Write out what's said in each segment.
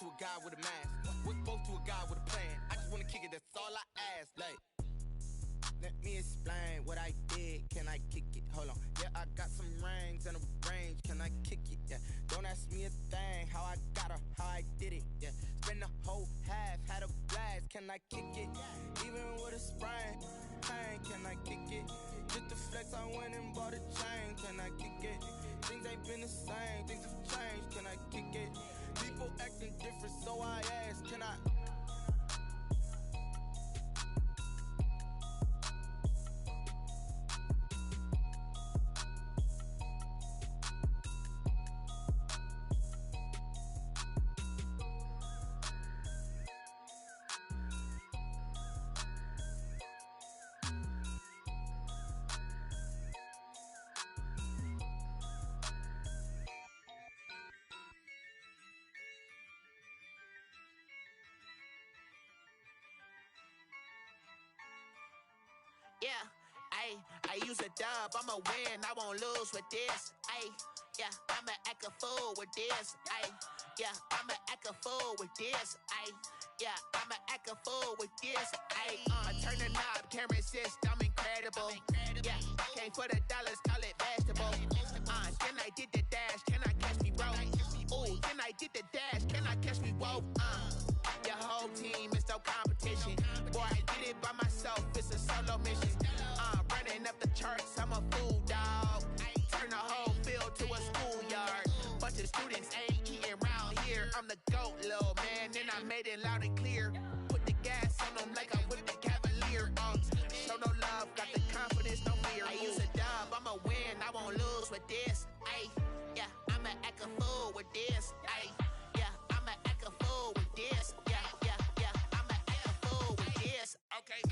to a guy with a mask. We're both to a guy with a plan. I just wanna kick it, that's all I ask. Like, let me explain what I did. Can I kick it? Hold on. Yeah, I got some rings and a range. Can I kick it? Yeah. Don't ask me a thing. How I got her, how I did it. Yeah. Spend the whole half, had a blast. Can I kick it? Even with a sprain. Pain, can I kick it? Just the flex, I went and bought a chain. Can I kick it? Things ain't been the same. Things have changed. Can I kick it? People acting different, so I ask. Can I? Yeah, I use a dub, I'ma win, I won't lose with this. Yeah, I'ma act a fool with this. Yeah, I'ma act a fool with this. Yeah, I'ma act a fool with this. I turn the knob, can't resist, I'm incredible. Yeah, came for the dollars, call it vegetable. Then I did the dash, can I catch me, bro? Ooh, then I did the dash, can I catch me, whoa? Your whole team is no competition. Boy, I did it by myself, it's a solo mission. Running up the charts, I'm a fool, dog. Turn the whole field to a schoolyard. Bunch of students ain't eating round here. I'm the GOAT, little man, and I made it loud and clear. Put the gas on them like I'm with the Cavalier. Show no love, got the confidence, no fear. I use a dub, I'ma win, I won't lose with this. Yeah, I'ma act a fool with this. Yeah, I'ma act a fool with this. Yeah, I'ma act a fool with this. Okay.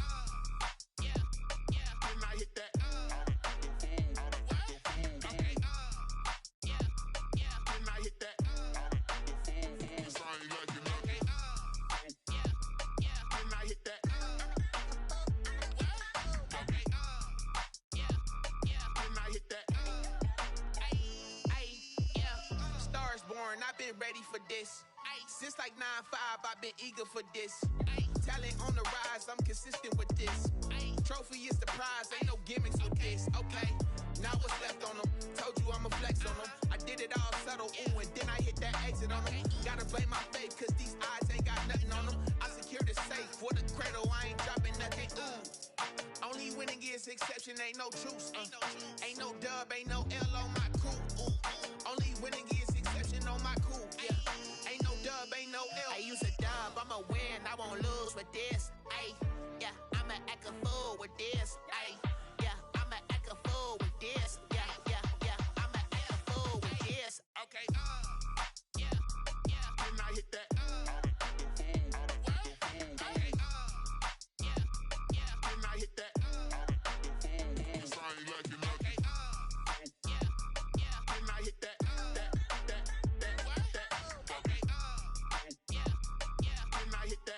Then I hit that. Okay. Then I hit that. Cause I ain't like it nothing. Then I hit that. Okay. Then I hit that. Stars born, I've been ready for this. Since like 9-5, I've been eager for this. Talent on the rise, I'm consistent with this. Trophy is the prize, ain't no gimmicks with this. Okay, now what's left on them? Told you I'ma flex on them. I did it all subtle, ooh, and then I hit that exit on them. Gotta blame my faith, cause these eyes ain't got nothing on them. I secured the safe for the cradle, I ain't dropping nothing, ooh. Only winning is exception, ain't no truce. Ain't no dub, ain't no L on my crew. Ooh. Only winning is exception on my crew. Yeah. Ain't no dub, ain't no L. I use a dub, I'ma win, I won't lose with this. Yeah, I'ma act a fool with this. Yeah, I'ma act a fool with this. Yeah, I'ma act a fool with this. Okay. Then I hit that. Okay. Then I hit that. Cause I ain't like it nothing. Then I hit that. Okay. Then I hit that.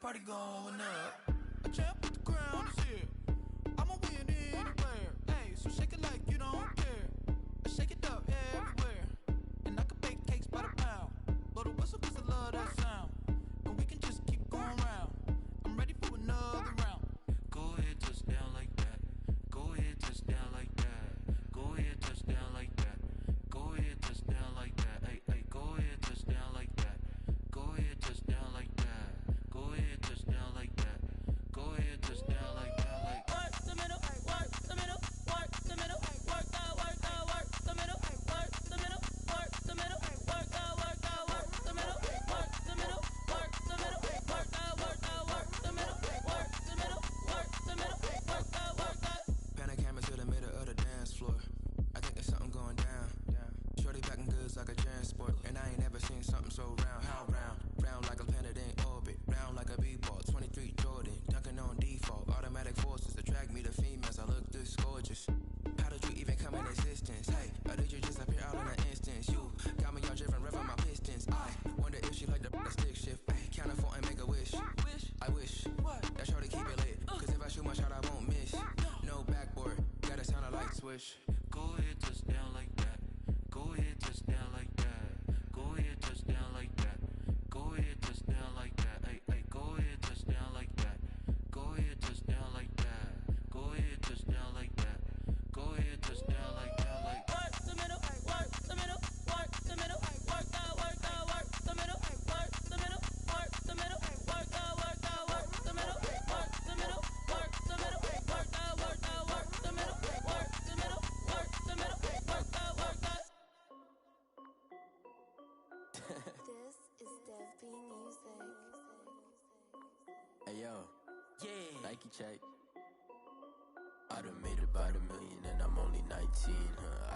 Party going up. A champ with the crown is here. I'ma win anywhere. Hey, so shake it like you don't care. Shake it up everywhere. And I can bake cakes by the pound. Blow the whistle cause I love that sound. And we can just keep going round. I'm ready for another round. Go ahead, touch down like that. Go ahead, touch down like that. Go ahead, touch down like that. Go ahead, touch down like that. Hey, go ahead, touch down like that. Go ahead, touch down like that. Go ahead, touch down like that. Go ahead, touch down like that. Hey yo, yeah. Nike check. I done made about $1 million and I'm only 19.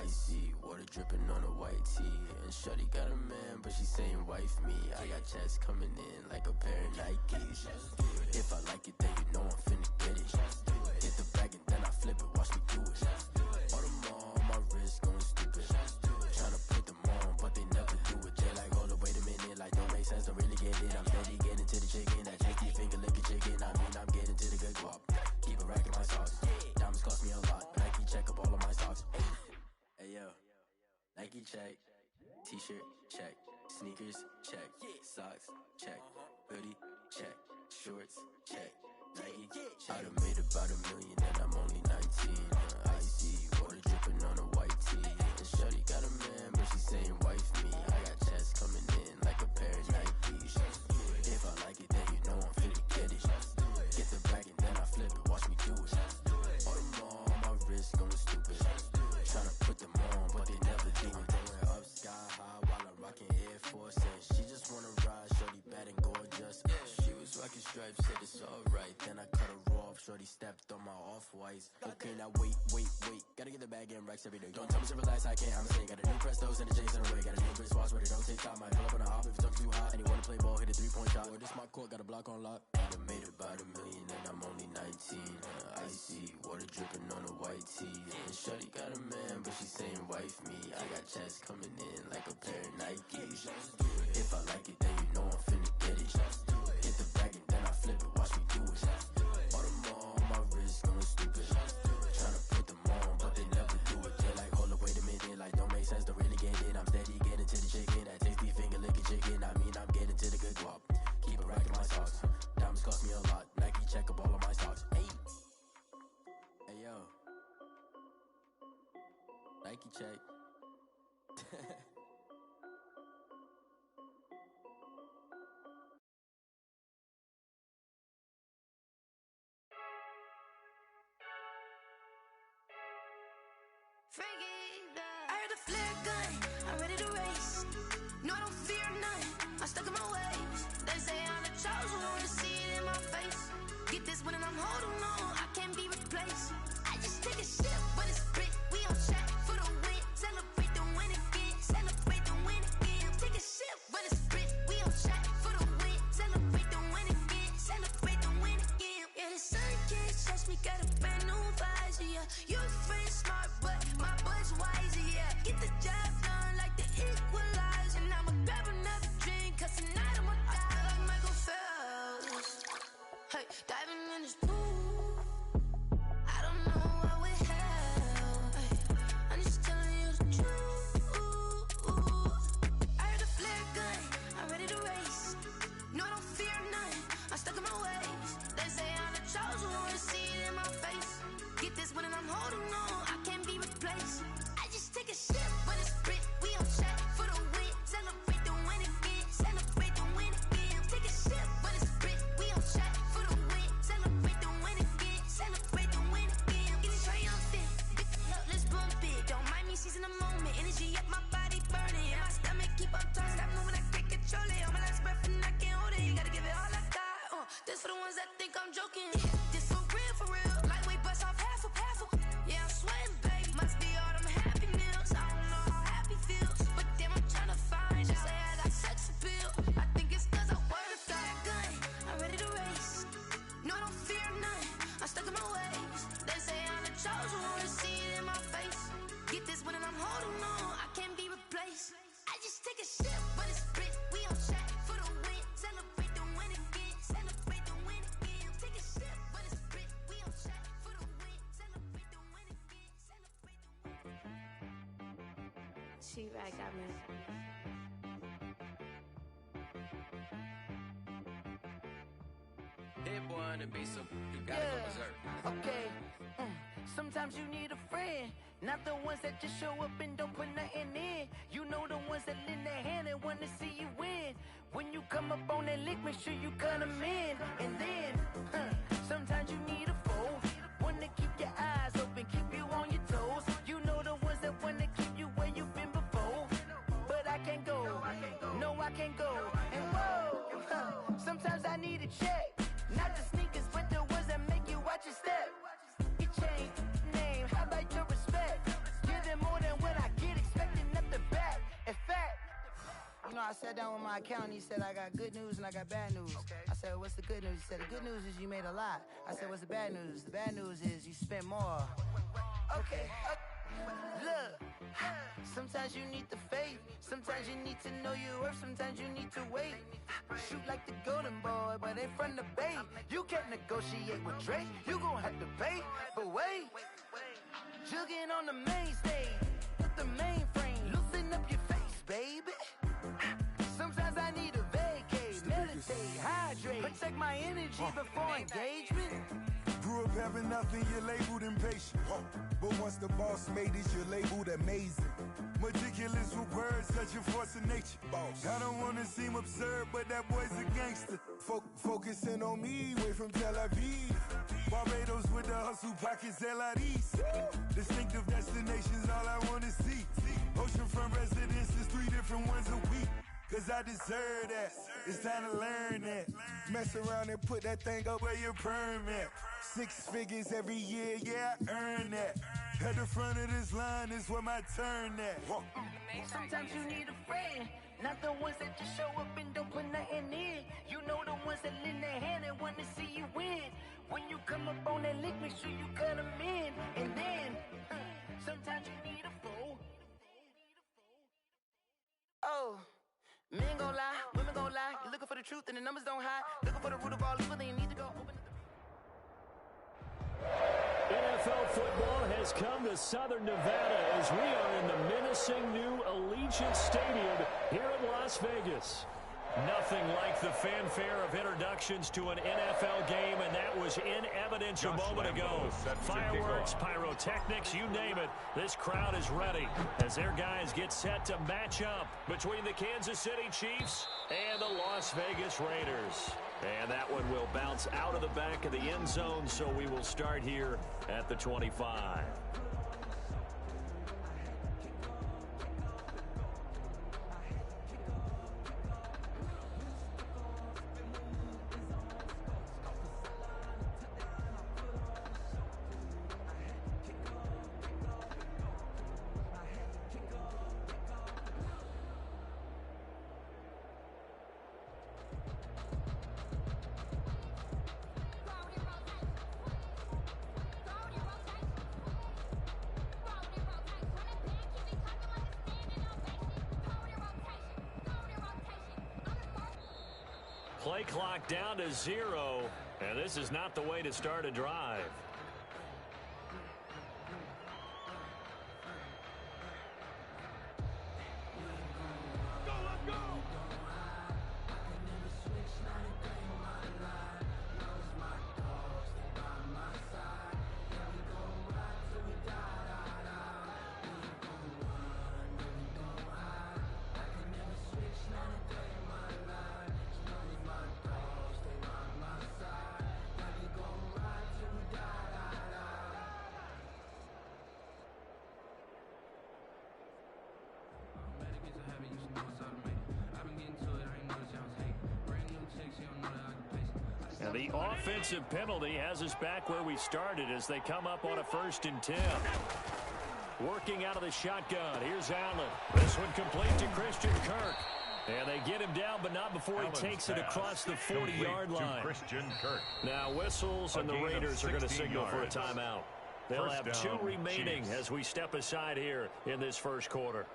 Icy water dripping on a white tee. And shorty got a man, but she saying wife me. I got checks coming in like a pair of Nikes. If I like it, then you know I'm finna get it. Hit the bag and then I flip it. Watch me do it. All them on my wrist going stupid. Tryna put them on, but they never do it. They like, hold up, wait a minute. Like, don't make sense, don't really get it. I'm steady getting to the chicken. That tasty finger licking chicken. I mean, I'm getting to the good guap. Keep it racking my sauce. Diamonds cost me a lot. Nike check up all of my socks. Hey yo, Nike check. T-shirt check. Sneakers check. Socks check. Hoodie check. Shorts check. Nike check. I done made about $1 million and I'm only 19. Icy water dripping on a white tee. And shorty got a man, but she saying wife me. I got checks coming in like a pair of Nikes. If I like it, then you know I'm finna get it. Get the bag and then I flip it. Watch me do it. All them on my wrist going stupid. Tryna put them on, but they never do it. Going up sky high while I'm rocking Air Force. And she just wanna ride, shorty bad and gorgeous. She was rocking stripes, said it's alright. Then I cut her off, shorty stepped on my off-whites. Okay, now wait. Gotta get the bag and racks every day. Don't tell me to relax, I can't, I'm saying. Got a new Prestos and a Jason away. Got a new wristwatch where they don't take time. Might pull up on a hop if it's too hot. And he wanna play ball, hit a 3-point shot. Or this my court, got a block on lock. I done made about $1 million and I'm only 19. Icy water dripping on a white tee. And shorty got a man, but she saying wife me. I got checks coming in like a pair of Nikes. If I like it, then you know I'm finna get it. Hit the bag and then I flip it. Watch me do it. All them on my wrist going stupid. Tryna put them on, but they never do it. They like, hold up, wait a minute. Like, don't make sense, don't really get it. I'm steady getting to the chicken. That tasty finger licking chicken. I mean, I'm getting to the good guap. Keep it racking my socks. Diamonds cost me a lot. Nike check up all of my socks. Hey yo, Nike check. I heard the flare gun, I'm ready to race. No, I don't fear none, I'm stuck in my ways. They say I'm the chosen one, to see it in my face. Get this one and I'm holding on, I can't be replaced. I just take a sip, but it's split, we on track for the win. Celebrate the win again, celebrate the win again. Take a sip, but it's split, we on track for the win. Celebrate the win again, celebrate the win again. Yeah, the sun can't touch me, got a brand new visor, yeah. Your friend smart, but my boy's wiser, yeah. Get the job done like the equalizer. And I'ma grab another drink, cause tonight I'ma die like Michael Phelps. Hey, diving in this pool, I don't know what would help. Hey, I'm just telling you the truth. I heard the flare gun, I'm ready to race. No, I don't fear none, I'm stuck in my ways. They say I'm the chosen one, to see it in my face. Get this one and I'm holding on, I can't be replaced. I just take a sip, but it's split, we on track for the win. Celebrate the win again, celebrate the win again. Take a sip, but it's split, we on track for the win. Celebrate the win again, celebrate the win again. Get it triumphant, pick it up, let's bump it. Don't mind me seizing the moment, energy up my body burning. And my stomach keep on turning, stop moving, I can't control it. On my last breath and I can't hold it, you gotta give it all I got. This for the ones that think I'm joking. This for real, lightweight bust off half a. Yeah, I'm sweating, babe, must be all them happy meals. I don't know how happy feels, but damn, I'm tryna find out. Say I got sex appeal, I think it's cause I work out. Gun, I'm ready to race. No, I don't fear none, I'm stuck in my ways. They say I'm the chosen one, to see it in my face. Get this one and I'm holding on, I can't be replaced. I just take a sip, but it's split, we on track for the win. Celebrate the win again, celebrate the win again. Take a sip, but it's split, we on track for the win. Celebrate the win again, celebrate the win. She right, got me. Hit one and be some, you gotta go berserk. Okay. Sometimes you need a friend, not the ones that just show up and don't put nothing in. You know the ones that lend their hand and wanna see you win. When you come up on that lick, make sure you cut them in. And then, sometimes you need a foe, one to keep your eyes open, keep you on your toes. You know the ones that wanna keep you where you've been before. But I can't go, no I can't go. And whoa. Sometimes I need a check. Not the sneakers, but the ones that make you watch your step. It changed name, how about your respect? Giving more than what I get, expecting nothing back. In fact, you know, I sat down with my accountant. He said, I got good news and I got bad news. I said, what's the good news? He said, the good news is you made a lot. I said, what's the bad news? The bad news is you spent more. Okay. Look, sometimes you need the faith. Sometimes you need to know your worth. Sometimes you need to wait. Shoot like the golden boy, but they from the bay. You can't negotiate with Drake. You gon' have to pay. But wait, jugging on the main stage with the mainframe. Loosen up your face, baby. Sometimes I need a vacate, meditate, hydrate, protect my energy before engagement. Grew up having nothing, you're labeled impatient. But once the boss made it, you're labeled amazing. Meticulous with words, such a force of nature. I don't wanna seem absurd, but that boy's a gangster. Focusing on me, way from Tel Aviv. Barbados with the hustle pockets, LIDs. Distinctive destinations, all I wanna see. Oceanfront residences, 3 different ones a week. Cause I deserve that, it's time to learn that. Mess around and put that thing up where your permit. 6 figures every year, yeah, I earn that. At the front of this line is where my turn at. Sometimes you need a friend, not the ones that just show up and don't put nothing in. You know the ones that lend their hand and want to see you win. When you come up on that lick, make sure you cut them in. And then, sometimes you need a fool. Oh. Men gon' lie, women gon' lie. You're looking for the truth and the numbers don't hide. Looking for the root of all evil, then you need to go open the... NFL football has come to Southern Nevada as we are in the menacing new Allegiant Stadium here in Las Vegas. Nothing like the fanfare of introductions to an NFL game, and that was in evidence a moment ago. Fireworks, pyrotechnics, you name it. This crowd is ready as their guys get set to match up between the Kansas City Chiefs and the Las Vegas Raiders. And that one will bounce out of the back of the end zone, so we will start here at the 25. Play clock down to 0, and this is not the way to start a drive. And the offensive penalty has us back where we started as they come up on a 1st and 10. Working out of the shotgun. Here's Allen. This one complete to Christian Kirk. And they get him down, but not before he takes it across the 40-yard line. Christian Kirk. Now whistles, and the Raiders are going to signal for a timeout. They'll have 2 remaining as we step aside here in this first quarter.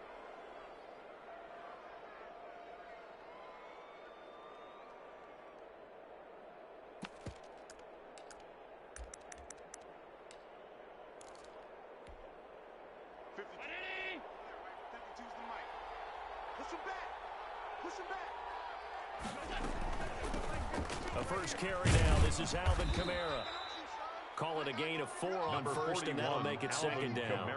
A first carry now. This is Alvin Kamara. Call it a gain of 4 on first, and that'll make it second down.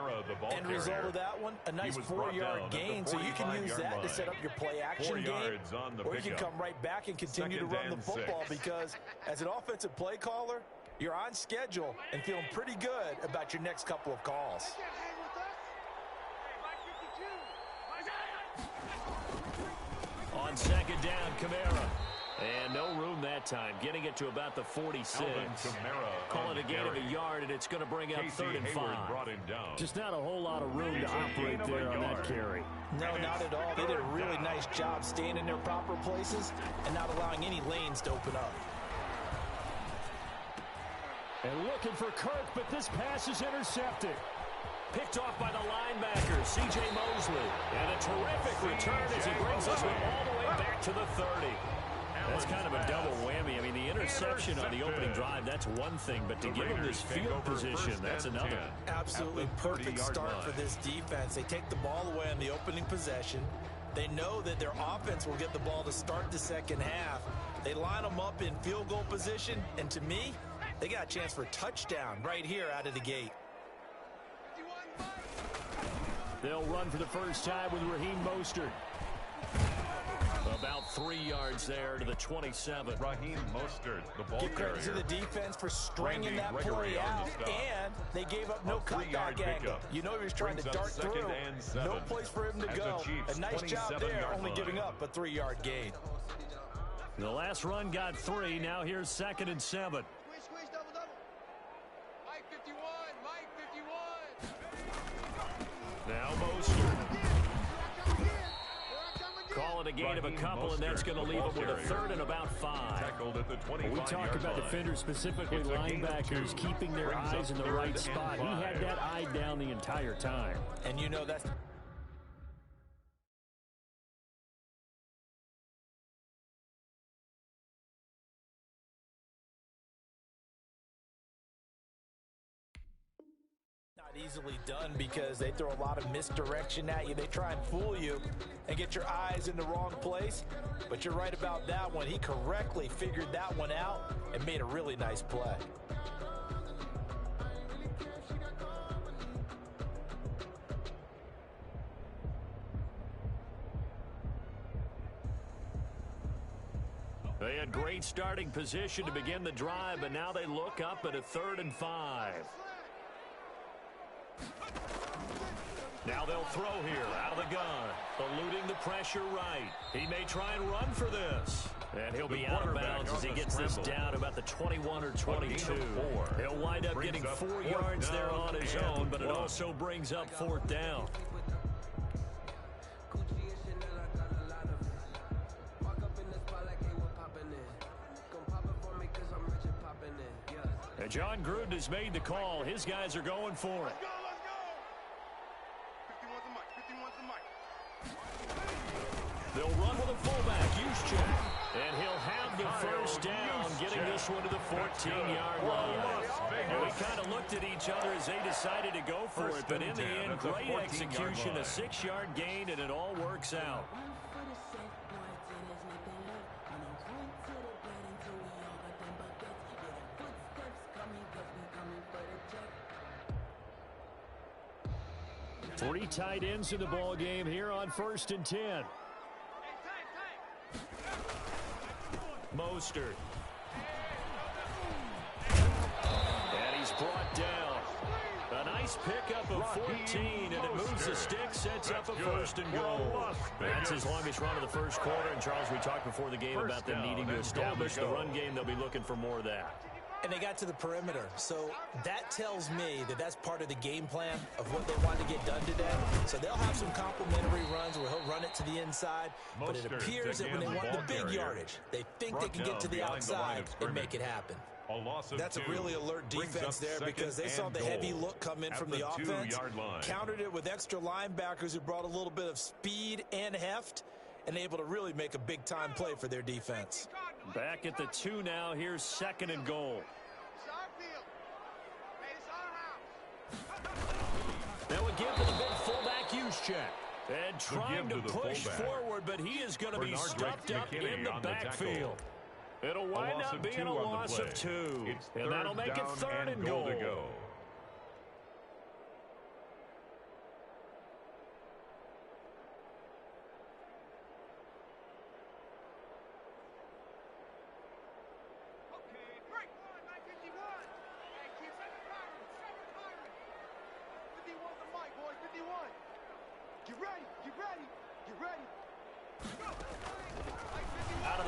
End result of that one, a nice 4-yard gain, so you can use that to set up your play-action game, or you can come right back and continue to run the football because as an offensive play caller, you're on schedule and feeling pretty good about your next couple of calls. On second down, Kamara. And no room that time, getting it to about the 46. Call it a gain of a yard, and it's going to bring up 3rd and 5. Just not a whole lot of room to operate there on that carry. No, not at all. They did a really nice job staying in their proper places and not allowing any lanes to open up. And looking for Kirk, but this pass is intercepted. Picked off by the linebacker, C.J. Mosley. And a terrific return as he brings us all the way back to the 30. That's kind of a double whammy. I mean, the interception on the opening drive, that's one thing, but to give him this field position, that's another. Absolutely perfect start for this defense. They take the ball away on the opening possession. They know that their offense will get the ball to start the second half. They line them up in field goal position, and to me, they got a chance for a touchdown right here out of the gate. They'll run for the first time with Raheem Mostert. About 3 yards there to the 27. Raheem Mostert, the ball Give credit to the defense for stringing that play out, and they gave up no cutback angle. You know he was trying to dart through. No place for him to go. A nice job there, only giving up a 3-yard gain. The last run got 3. Now here's 2nd and 7. Now Mostert. Call it a gain of a couple, and that's going to leave him with a 3rd and about 5. We talk about defenders, specifically linebackers, keeping their eyes in the right spot. He had that eye down the entire time. And you know that's... easily done because they throw a lot of misdirection at you. They try and fool you and get your eyes in the wrong place. But you're right about that one. He correctly figured that one out and made a really nice play. They had great starting position to begin the drive, but now they look up at a 3rd and 5. Now they'll throw here out of the gun, eluding the pressure right. He may try and run for this. And he'll be out of bounds as he gets this down about the 21 or 22. He'll wind up getting 4 yards there on his own, but it also brings up 4th down. And John Gruden has made the call. His guys are going for it. They'll run with a fullback, Juszczyk. And he'll have the first down, getting this one to the 14-yard line. And we kind of looked at each other as they decided to go for it, but in the end, great execution, a 6-yard gain, and it all works out. Three tight ends in the ball game here on 1st and 10. Mostert. And he's brought down. A nice pickup of 14, and it moves the stick, sets up a 1st and goal. That's his longest run of the first quarter. And, Charles, we talked before the game about them needing to establish the run game. They'll be looking for more of that. And they got to the perimeter. So that tells me that that's part of the game plan of what they want to get done today. So they'll have some complimentary runs where he'll run it to the inside. But it appears that when they want the big yardage, they think they can get to the outside and make it happen. That's a really alert defense there because they saw the heavy look come in from the offense, countered it with extra linebackers who brought a little bit of speed and heft, and able to really make a big-time play for their defense. Back at the 2 now. Here's 2nd and goal. They'll give to the big fullback, Juszczyk. And trying to push forward, but he is going to be stuffed up in the backfield. It'll wind up being a loss of 2. And that'll make it 3rd and goal.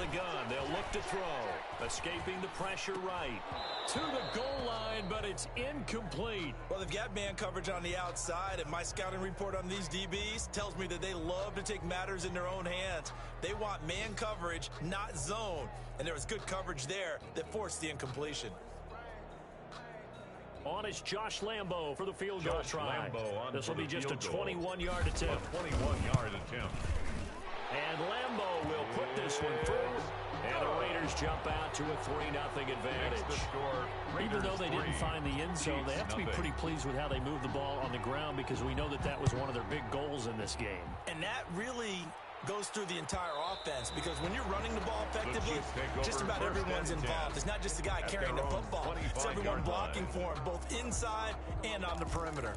the gun. They'll look to throw. Escaping the pressure right. To the goal line, but it's incomplete. Well, they've got man coverage on the outside, and my scouting report on these DBs tells me that they love to take matters in their own hands. They want man coverage, not zone. And there was good coverage there that forced the incompletion. On is Josh Lambo for the field goal try. This will be just a 21-yard attempt. A 21-yard attempt. And Lambo will put this one through. And the Raiders jump out to a 3-0 advantage. Even though they didn't find the end zone, they have to be pretty pleased with how they moved the ball on the ground, because we know that that was one of their big goals in this game. And that really goes through the entire offense, because when you're running the ball effectively, just about everyone's involved. It's not just the guy carrying the football. It's everyone blocking for him, both inside and on the perimeter.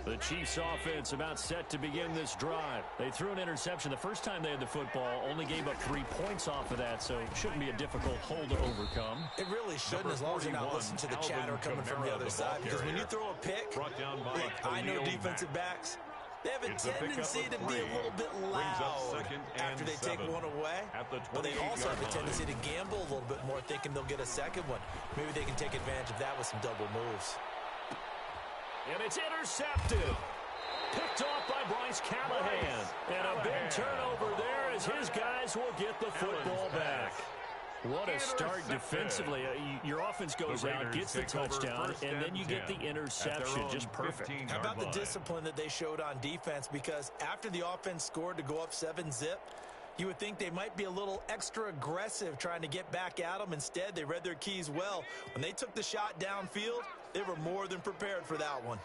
The Chiefs offense about set to begin this drive. They threw an interception the first time they had the football, only gave up 3 points off of that, so it shouldn't be a difficult hole to overcome. It really shouldn't, as long as you're not listening to the chatter coming from the other side, because when you throw a pick, look, I know defensive backs, they have a tendency to be a little bit loud after they take one away, but they also have a tendency to gamble a little bit more, thinking they'll get a second one. Maybe they can take advantage of that with some double moves. And it's intercepted. Picked off by Bryce Callahan. And a big turnover there as his guys will get the football back. What a start defensively. Your offense goes out, gets the touchdown, and then you get the interception. Just perfect. How about the discipline that they showed on defense? Because after the offense scored to go up 7-zip, you would think they might be a little extra aggressive trying to get back at them. Instead, they read their keys well. When they took the shot downfield, they were more than prepared for that one.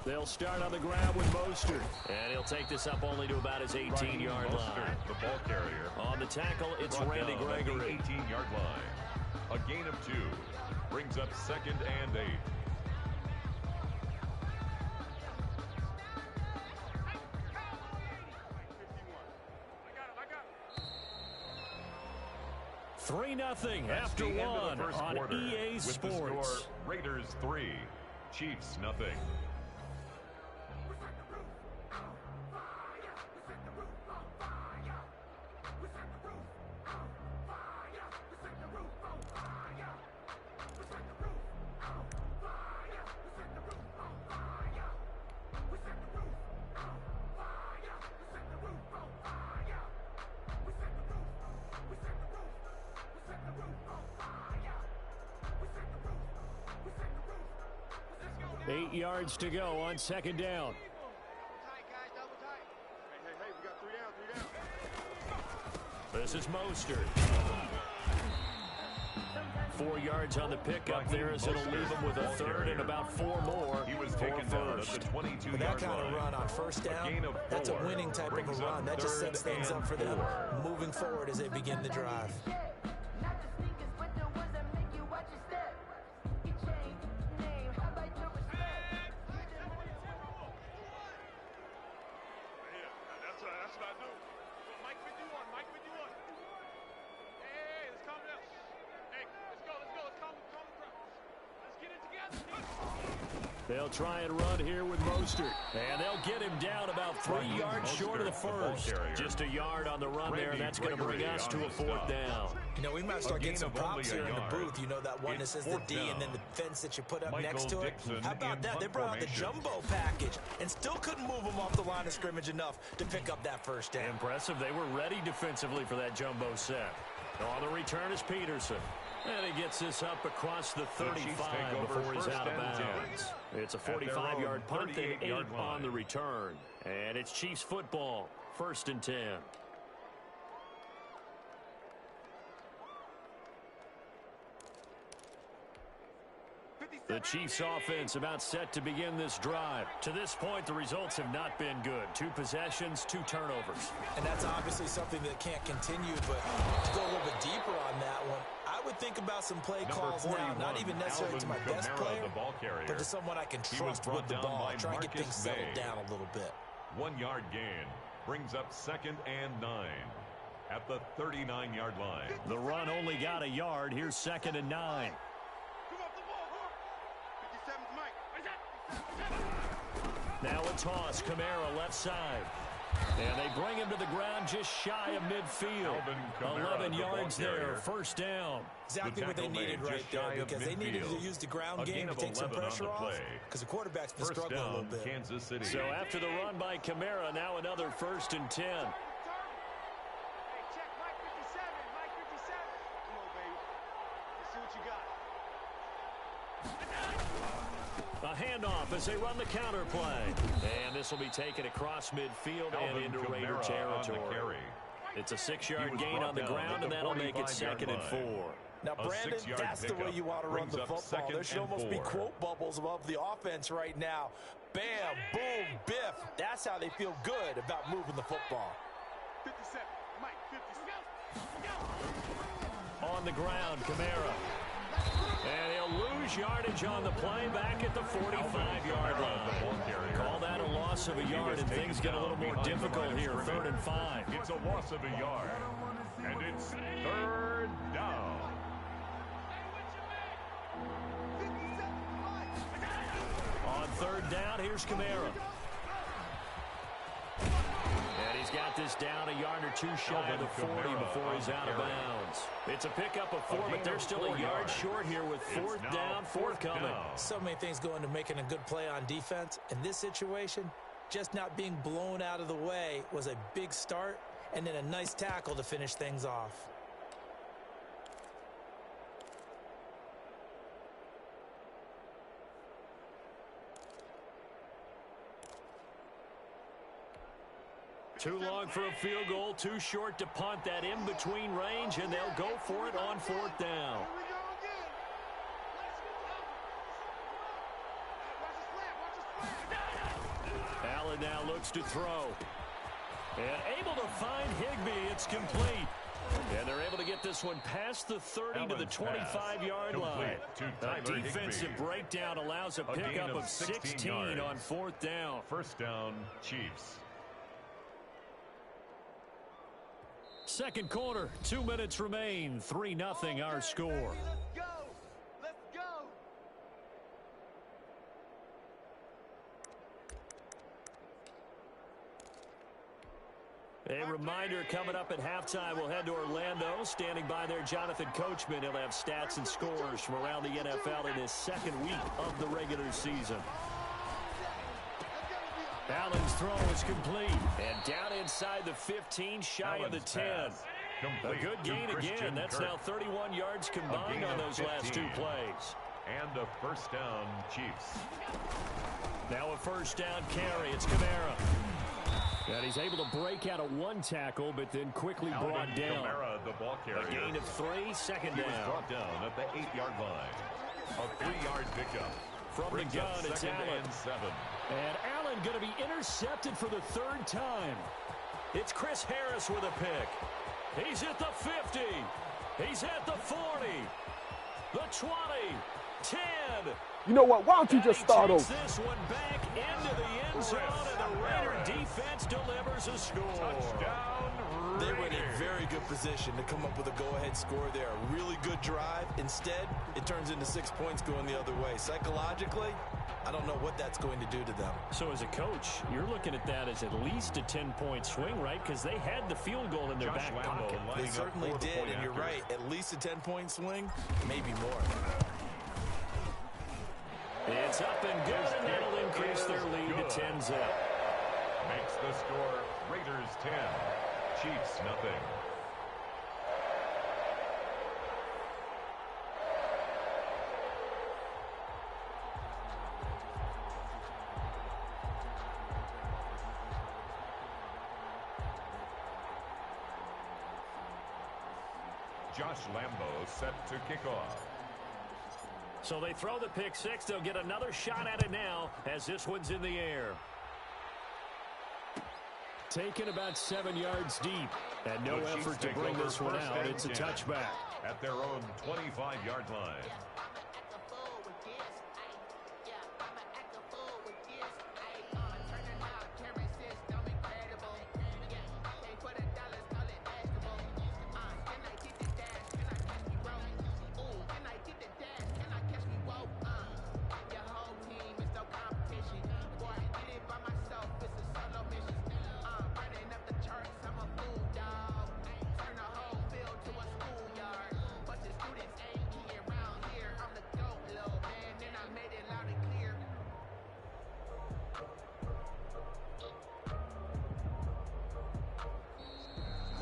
They'll start on the ground with Mostert. And he'll take this up only to about his 18-yard line. The ball carrier. On the tackle, it's Randy Gregory. 18-yard line. A gain of 2. Brings up 2nd and 8. 3-0 after one on EA Sports. With the score, Raiders 3, Chiefs 0. Eight yards to go on 2nd down. This is Mostert. 4 yards on the pickup there, as it'll leave him with a 3rd and about 4 more. He was taken down at the 22-yard line. That kind of run on 1st down, that's a winning type of a run. That just sets things up for them moving forward as they begin the drive. They'll try and run here with Mostert. And they'll get him down about 3 yards short of the first. Just a yard on the run there, and that's going to bring us to a 4th down. You know, we might start getting some props here in the booth. You know, that one that says the D and then the fence that you put up next to it. How about that? They brought out the jumbo package and still couldn't move them off the line of scrimmage enough to pick up that 1st down. Impressive. They were ready defensively for that jumbo set. On the return is Peterson. And he gets this up across the 35 before he's out of bounds. It's a 45-yard punt, then 8 on the return. And it's Chiefs football, 1st and 10. The Chiefs offense about set to begin this drive. To this point, the results have not been good. 2 possessions, 2 turnovers. And that's obviously something that can't continue, but to go a little bit deeper on that one, I would think about some play calls now, not even necessarily to my best player, but to someone I can trust with the ball, try and get things settled down a little bit. 1-yard gain brings up 2nd and 9 at the 39-yard line. The run only got a yard. Here's 2nd and 9. Now a toss. Kamara left side. And they bring him to the ground just shy of midfield. 11 yards there. First down. Exactly what they needed right there, because they needed to use the ground game to take some pressure off, because the quarterback's been struggling a little bit. Kansas City. So after the run by Kamara, now another 1st and 10. A handoff as they run the counter play. And this will be taken across midfield and into Raider territory. It's a 6-yard gain on the ground, and that'll make it 2nd and 4. Now, Brandon, that's the way you want to run the football. There should almost be quote bubbles above the offense right now. Bam, boom, biff. That's how they feel good about moving the football. 57, Mike, 57. On the ground, Kamara. And he'll lose yardage on the play back at the 45-yard line. Call that a loss of a yard, and things get a little more difficult here. 3rd and 5. It's a loss of a yard. And it's 3rd down. On 3rd down, here's Kamara. And he's got this down a yard or 2 shy of the 40 before he's out of bounds. It's a pickup of 4, but they're still a yard short here with 4th down, forthcoming. So many things go into making a good play on defense. In this situation, just not being blown out of the way was a big start, and then a nice tackle to finish things off. Too long for a field goal, too short to punt. That in-between range, and they'll go for it on 4th down. Allen now looks to throw. And able to find Higbee. It's complete. And they're able to get this one past the 30 to the 25-yard line. A defensive breakdown allows a pickup of 16 on 4th down. 1st down, Chiefs. 2nd quarter, 2 minutes remain. 3-0 our score. Let's go. Let's go. A reminder coming up at halftime, we'll head to Orlando. Standing by there, Jonathan Coachman. He'll have stats and scores from around the NFL in his 2nd week of the regular season. Allen's throw is complete. And down inside the 15, shy of the 10. A good gain again. That's now 31 yards combined on those last 2 plays. And a 1st down, Chiefs. Now a 1st down carry. It's Kamara. And he's able to break out of 1 tackle, but then quickly brought down. Kamara, the ball carrier. A gain of 3, 2nd down. He was brought down at the 8-yard line. A 3-yard pickup. From the gun, it's Allen. And Allen going to be intercepted for the 3rd time. It's Chris Harris with a pick. He's at the 50. He's at the 40. The 20. 10. You know what? Why don't you just start over? This one back into the end zone, and the Raider defense delivers a score. Touchdown, They were in a very good position to come up with a go-ahead score there. A really good drive. Instead, it turns into 6 points going the other way. Psychologically, I don't know what that's going to do to them. So as a coach, you're looking at that as at least a 10-point swing, right? Because they had the field goal in their back pocket. They certainly did, and you're right. At least a 10-point swing, maybe more. It's up and good, and that'll increase their lead to 10-0. Makes the score Raiders 10, Chiefs nothing. Josh Lambo set to kick off. So they throw the pick 6. They'll get another shot at it now as this one's in the air. Taken about 7 yards deep. And no effort to bring this one out. It's a touchback. At their own 25-yard line.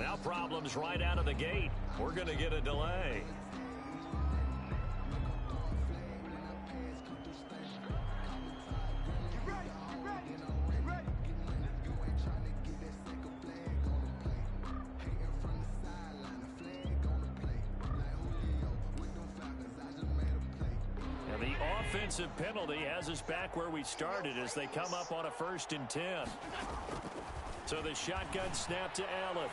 Now problems right out of the gate. We're going to get a delay. And the offensive penalty has us back where we started as they come up on a 1st and 10. So the shotgun snap to Allen.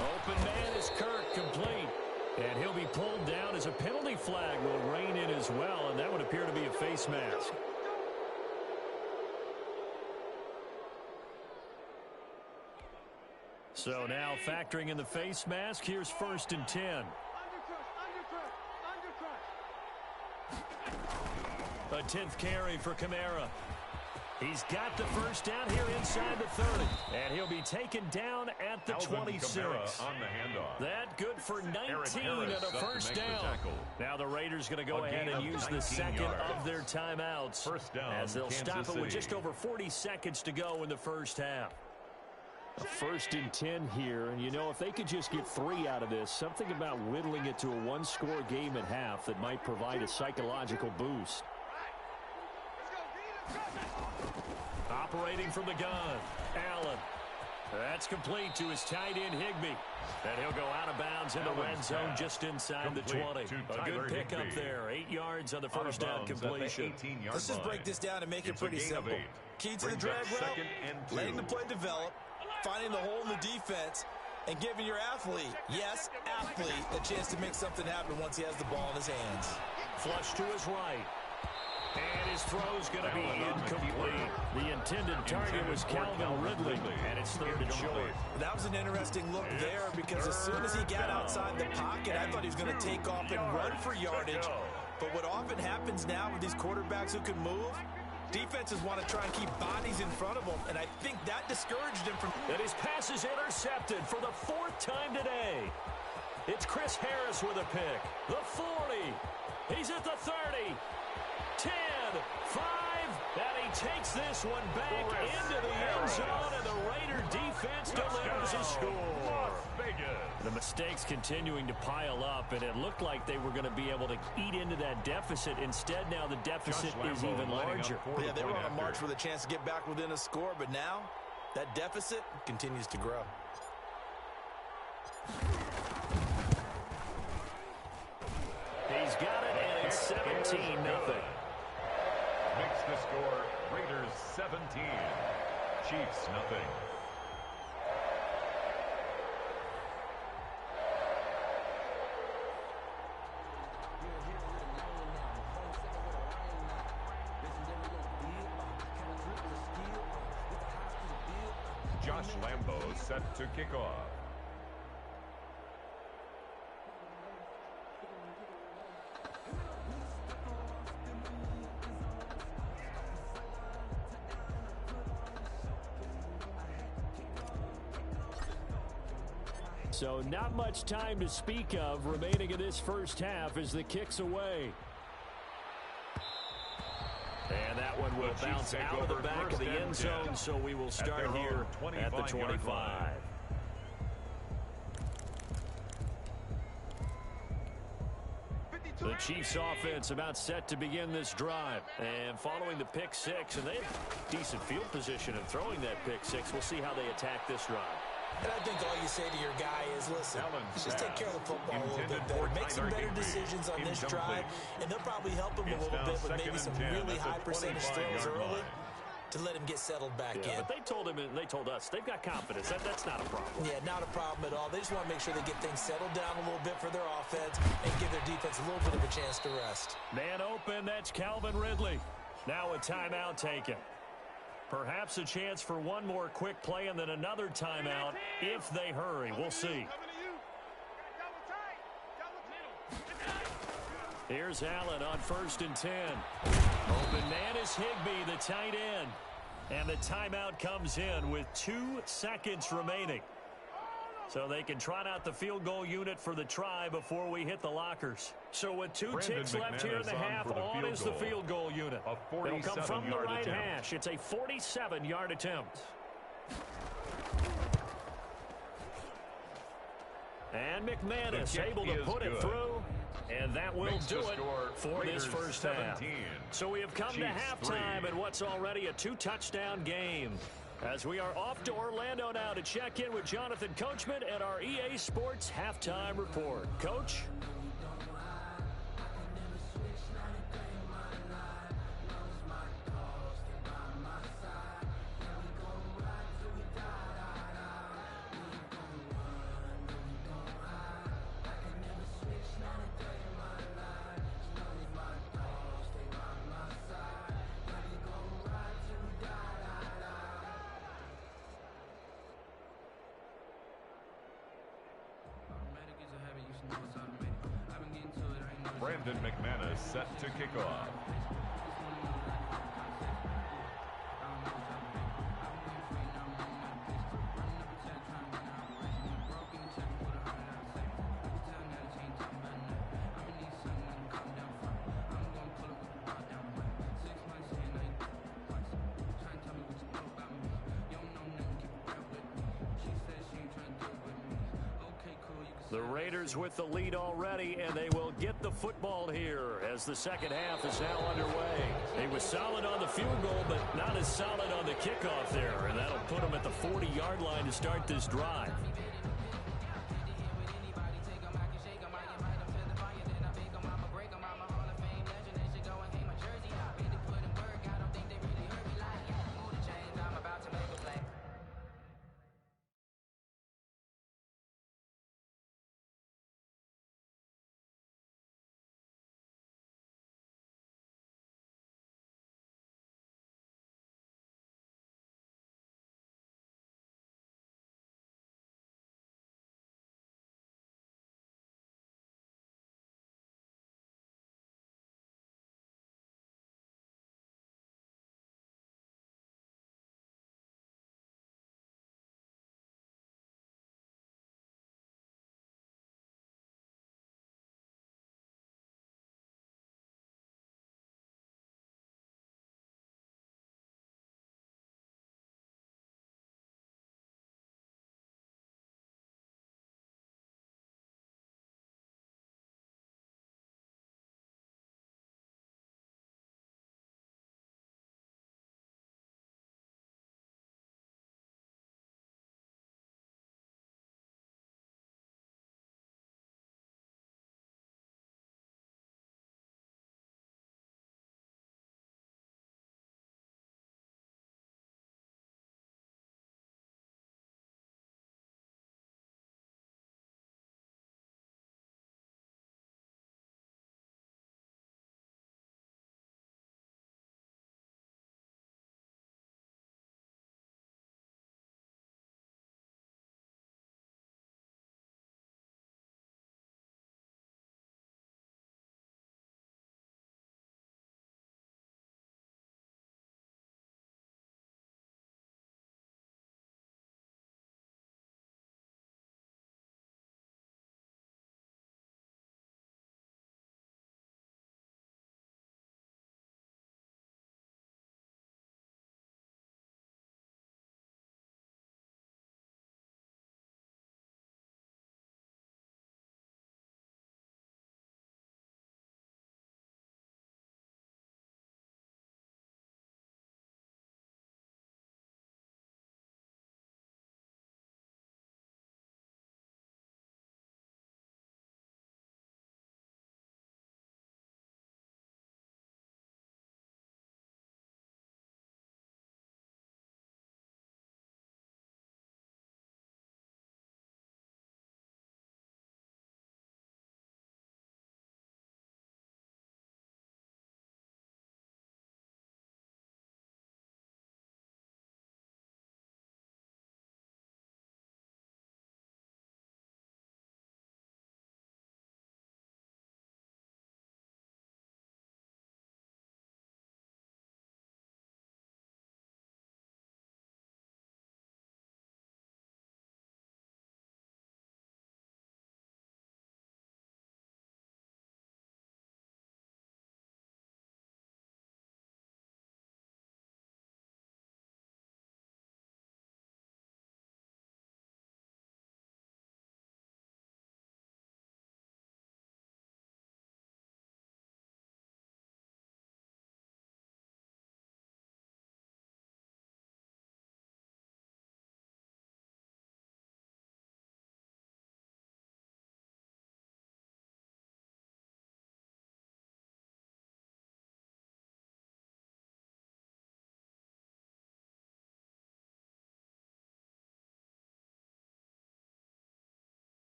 Open man is Kirk, complete. And he'll be pulled down as a penalty flag will rein in as well, and that would appear to be a face mask. So now factoring in the face mask, here's 1st and 10. A 10th carry for Kamara. He's got the first down here inside the 30. And he'll be taken down at the 26. On the handoff. That good for 19 and a first down. Now the Raiders going to go ahead and use the second of their timeouts. First down, as they'll Kansas stop it with City. just over 40 seconds to go in the first half. A 1st and 10 here, and you know, if they could just get 3 out of this, something about whittling it to a one-score game at half that might provide a psychological boost. Operating from the gun, Allen. That's complete to his tight end, Higbee. And he'll go out of bounds in the red zone just inside the 20. A good pickup there. 8 yards on the first down completion. Let's just break this down and make it pretty simple. Key to the drag route, letting the play develop, finding the hole in the defense, and giving your athlete, yes, athlete, a chance to make something happen once he has the ball in his hands. Flush to his right. And his throw's going to be incomplete. The intended target was Calvin Ridley, and it's 3rd and short. That was an interesting look there because as soon as he got outside the pocket, I thought he was going to take off and run for yardage. But what often happens now with these quarterbacks who can move, defenses want to try and keep bodies in front of them, and I think that discouraged him from... And his pass is intercepted for the 4th time today. It's Chris Harris with a pick. The 40. He's at the 30. 10, 5, and he takes this one back into the end zone, and the Raider defense delivers a score. The mistakes continuing to pile up, and it looked like they were going to be able to eat into that deficit. Instead, now the deficit is even larger. Yeah, they were on a march with a chance to get back within a score, but now that deficit continues to grow. He's got it, and it's 17-0. Makes the score Raiders 17, Chiefs nothing. Josh Lambo set to kick off. So not much time to speak of remaining in this first half as the kick's away. And that one will bounce out of the back of the end zone, so we will start here at the 25. The Chiefs offense about set to begin this drive. And following the pick six, and they have decent field position in throwing that pick six. We'll see how they attack this drive. And I think all you say to your guy is, listen, just take care of the football a little bit better. Make some better decisions on this drive, and they'll probably help him a little bit with maybe some really high percentage throws early to let him get settled back in. But they told him, and they told us, they've got confidence. That's not a problem. Yeah, not a problem at all. They just want to make sure they get things settled down a little bit for their offense and give their defense a little bit of a chance to rest. Man open, that's Calvin Ridley. Now a timeout taken. Perhaps a chance for one more quick play and then another timeout if they hurry. We'll see. Here's Allen on 1st and 10. Open man is Higbee, the tight end. And the timeout comes in with 2 seconds remaining. So they can trot out the field goal unit for the try before we hit the lockers. So with 2 ticks left here in the half, on is the field goal unit. It'll come from the right hash. It's a 47-yard attempt. And McManus able to put it through. And that will do it for this first half. So we have come to halftime in what's already a 2-touchdown game. As we are off to Orlando now to check in with Jonathan Coachman at our EA Sports Halftime Report. Coach? Brandon McManus set to kick off. The Raiders with the lead already, and they will get the football here as the second half is now underway. He was solid on the field goal, but not as solid on the kickoff there, and that'll put him at the 40-yard line to start this drive.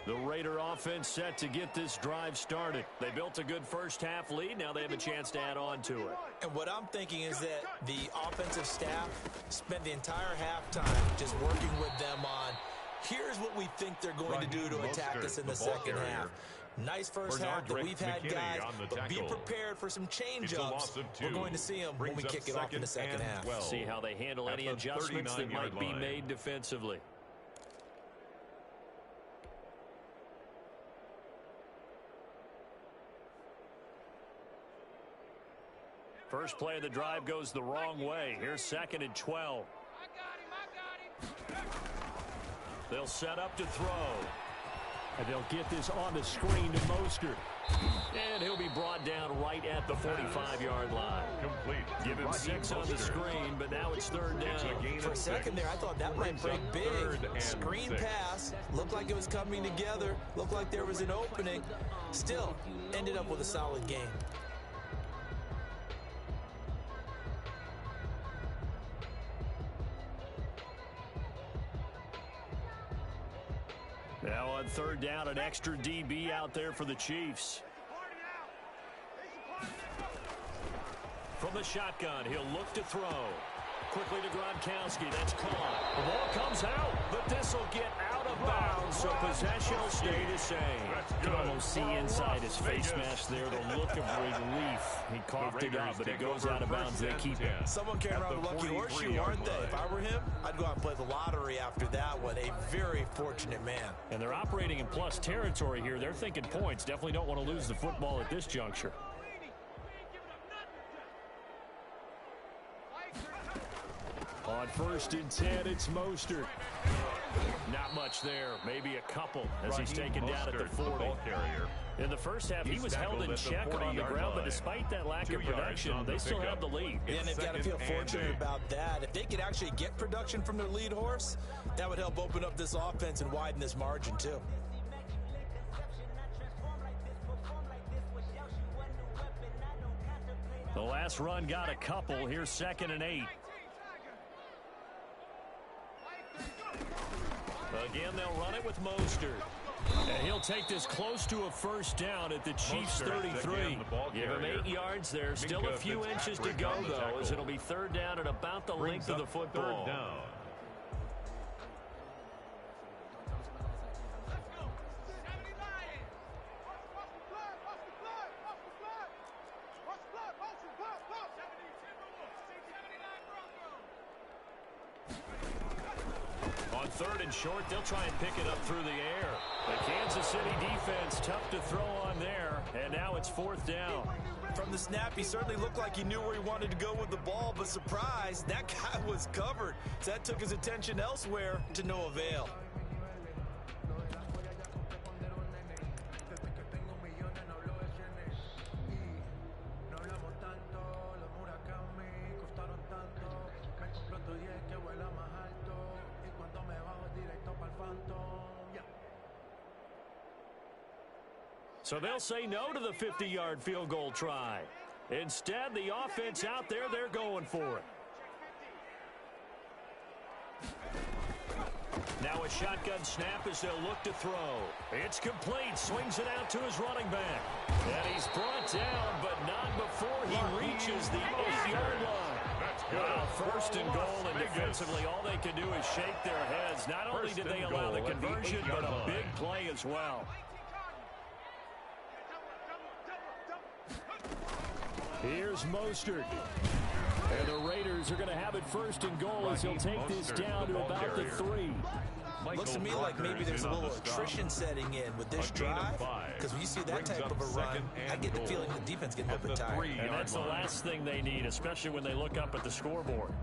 The Raider offense set to get this drive started. They built a good first-half lead. Now they have a chance to add on to it. And what I'm thinking is that the offensive staff spent the entire halftime just working with them on, here's what we think they're going to do to attack us in the second half. Nice first half that we've had, guys, but be prepared for some change-ups. We're going to see them when we kick it off in the second half. See how they handle any adjustments that might be made defensively. First play of the drive goes the wrong way. Here's 2nd and 12. I got him. They'll set up to throw. And they'll get this on the screen to Mostert. And he'll be brought down right at the 45-yard line. Complete. Give him 6 on the screen, but now it's 3rd down. For a second there, I thought that might break big. Screen pass. Looked like it was coming together. Looked like there was an opening. Still, ended up with a solid game. Now on 3rd down, an extra DB out there for the Chiefs. From the shotgun, he'll look to throw. Quickly to Gronkowski. That's caught. The ball comes out, but this will get out of bounds, so possession will stay the same. You can almost see inside his face mask there the look of relief. He coughed it up, but it goes out of bounds. They keep it. Someone came around the lucky horseshoe, aren't they? If I were him, I'd go out and play the lottery after that one. A very fortunate man. And they're operating in plus territory here. They're thinking points. Definitely don't want to lose the football at this juncture. On 1st and 10, it's Mostert. Not much there. Maybe a couple as he's taken down at the 40. In the first half, he was held in check on the ground, but despite that lack of production, they still have the lead. And they've got to feel fortunate about that. If they could actually get production from their lead horse, that would help open up this offense and widen this margin, too. The last run got a couple. Here's 2nd and 8. Again, they'll run it with Mostert. And he'll take this close to a 1st down at the Chiefs' 33. Give him 8 yards there. Still a few inches to go, though, as it'll be 3rd down at about the length of the football. 3rd down. On 3rd and short, they'll try and pick it up through the air. The Kansas City defense, tough to throw on there, and now it's 4th down. From the snap, he certainly looked like he knew where he wanted to go with the ball, but surprise, that guy was covered. So that took his attention elsewhere to no avail. So they'll say no to the 50-yard field goal try. Instead, the offense out there, they're going for it. Now a shotgun snap as they'll look to throw. It's complete. Swings it out to his running back. And he's brought down, but not before he reaches the 8-yard line. Well, 1st and goal, and defensively, all they can do is shake their heads. Not only did they allow the conversion, but a big play as well. Here's Mostert. And the Raiders are going to have it 1st and goal as he'll take this down to about the 3. Looks to me like maybe there's a little attrition setting in with this drive. Because when you see that type of a run, I get the feeling the defense getting a bit tired. And that's the last thing they need, especially when they look up at the scoreboard.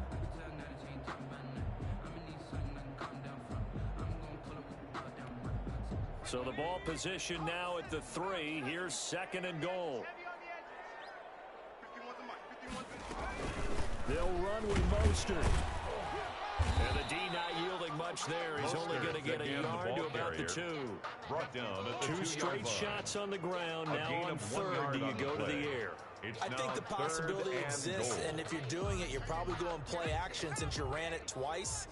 So the ball position now at the 3. Here's 2nd and goal. They'll run with Mostert. And the D not yielding much there. He's only going to get a yard to about the 2. Brought down at the 2 straight shots on the ground. Now on 3rd, do you go to the air? I think the possibility exists, and if you're doing it, you're probably going play action since you ran it twice.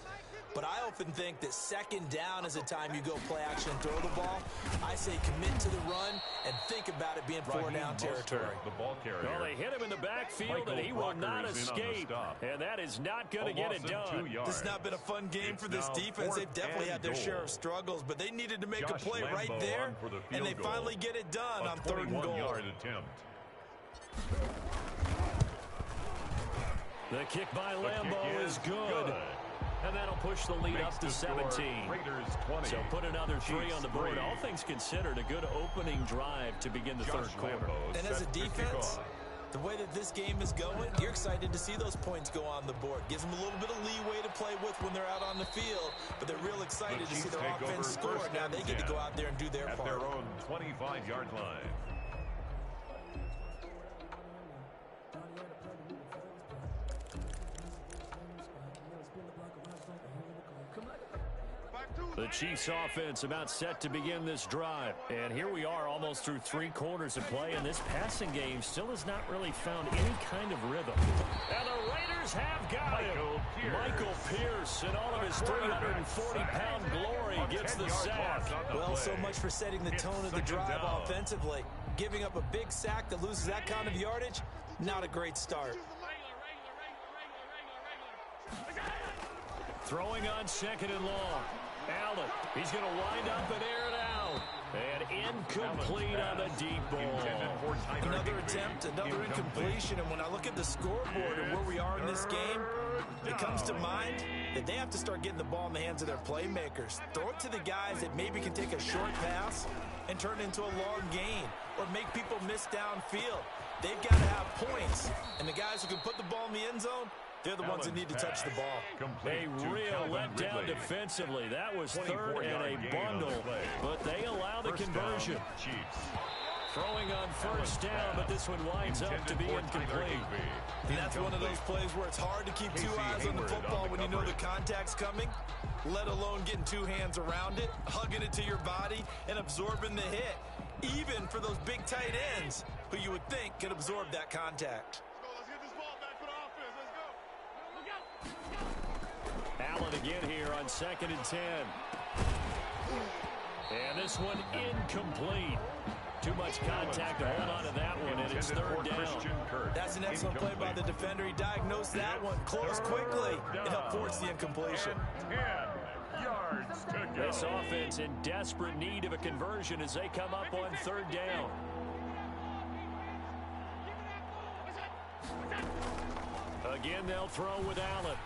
But I often think that second down is a time you go play action and throw the ball. I say commit to the run and think about it being 4-down territory. The ball carrier. Well, they hit him in the backfield, and he will not escape. And that is not going to get it done. This has not been a fun game for this defense. They've definitely had their share of struggles, but they needed to make a play right there, and they finally get it done on 3rd and goal. The kick by Lambeau is good. And that'll push the lead up to 17. So put another 3 on the board. All things considered, a good opening drive to begin the 3rd quarter. And as a defense, the way that this game is going, you're excited to see those points go on the board. Gives them a little bit of leeway to play with when they're out on the field, but they're real excited to see their offense score. Now they get to go out there and do their part. At their own 25-yard line. The Chiefs offense about set to begin this drive. And here we are almost through 3 quarters of play, and this passing game still has not really found any kind of rhythm. And the Raiders have got him. Michael Pierce, in all of his 340-pound glory, gets the sack. Well, so much for setting the tone of the drive offensively. Giving up a big sack that loses that kind of yardage, not a great start. Throwing on 2nd and long. Allen, he's going to wind up and air it out. And incomplete on the deep ball. Another attempt, another incompletion. And when I look at the scoreboard and where we are in this game, it comes to mind that they have to start getting the ball in the hands of their playmakers. Throw it to the guys that maybe can take a short pass and turn it into a long gain or make people miss downfield. They've got to have points. And the guys who can put the ball in the end zone, they're the ones that need to touch the ball. A real letdown defensively. That was 3rd and a bundle, but they allow the conversion. Throwing on 1st down, but this one winds up to be incomplete. And that's one of those plays where it's hard to keep 2 eyes on the football when you know the contact's coming, let alone getting 2 hands around it, hugging it to your body, and absorbing the hit, even for those big tight ends who you would think could absorb that contact. Allen again here on 2nd and 10. And this one incomplete. Too much contact to hold on to that one, and it's 3rd down. That's an excellent play by the defender. He diagnosed that one, closed quickly, and helped force the incompletion. 10 yards to go. This offense in desperate need of a conversion as they come up on 3rd down. Again, they'll throw with Allen.